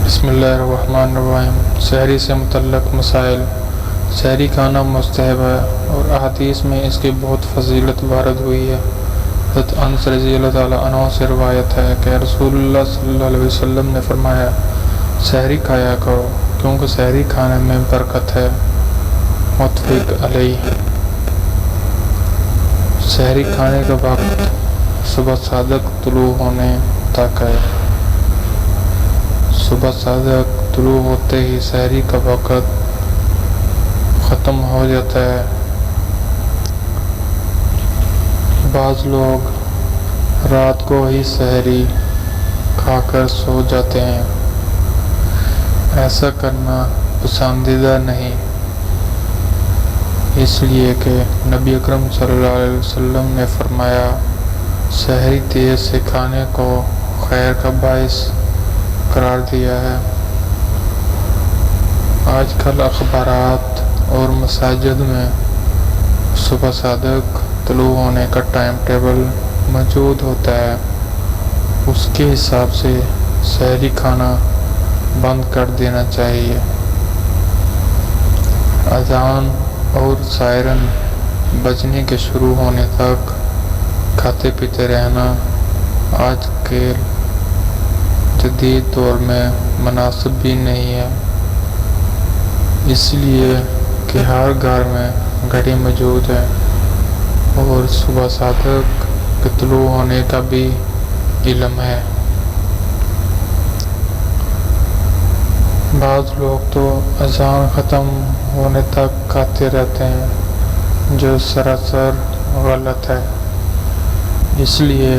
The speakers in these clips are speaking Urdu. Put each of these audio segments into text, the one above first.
بسم اللہ الرحمن الرحیم۔ سحری سے متعلق مسائل۔ سحری کھانا مستحب ہے اور احادیث میں اس کی بہت فضیلت وارد ہوئی ہے۔ حضرت انس رضی اللہ تعالیٰ عنہ سے روایت ہے کہ رسول اللہ صلی اللہ علیہ وسلم نے فرمایا، سحری کھایا کرو کیونکہ سحری کھانے میں برکت ہے۔ متفق علیہ۔ سحری کھانے کا وقت صبح صادق طلوع ہونے تک ہے۔ صبح صادق طلوع ہوتے ہی سحری کا وقت ختم ہو جاتا ہے۔ بعض لوگ رات کو ہی سحری کھا کر سو جاتے ہیں۔ ایسا کرنا پسندیدہ نہیں، اس لیے کہ نبی اکرم صلی اللہ علیہ وسلم نے فرمایا، سحری دیر سے کھانے کو خیر کا باعث قرار دیا ہے۔ آج کل اخبارات اور مساجد میں صبح صادق طلوع ہونے کا ٹائم ٹیبل موجود ہوتا ہے، اس کے حساب سے سحری کھانا بند کر دینا چاہیے۔ اذان اور سائرن بجنے کے شروع ہونے تک کھاتے پیتے رہنا آج کے جدید دور میں مناسب بھی نہیں ہے، اس لیے کہ ہر گھر میں گھڑی موجود ہے اور صبح صادق کے طلوع ہونے کا بھی علم ہے۔ بعض لوگ تو اذان ختم ہونے تک کھاتے رہتے ہیں، جو سراسر غلط ہے، اس لیے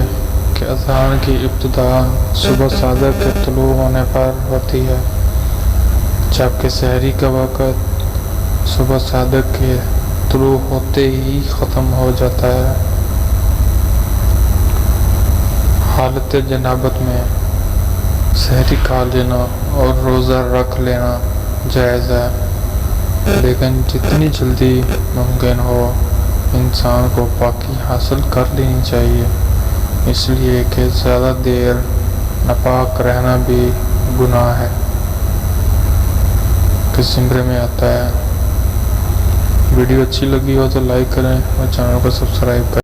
کہ اذان کی ابتدا صبح صادق کے طلوع ہونے پر ہوتی ہے، جبکہ سحری کا وقت صبح صادق کے طلوع ہوتے ہی ختم ہو جاتا ہے۔ حالت جنابت میں سحری کھا لینا اور روزہ رکھ لینا جائز ہے، لیکن جتنی جلدی ممکن ہو انسان کو پاکی حاصل کر لینی چاہیے، اس لیے کہ زیادہ دیر ناپاک رہنا بھی گناہ ہے کہ زمرے میں آتا ہے۔ ویڈیو اچھی لگی ہو تو لائک کریں اور چینل کو سبسکرائب کریں۔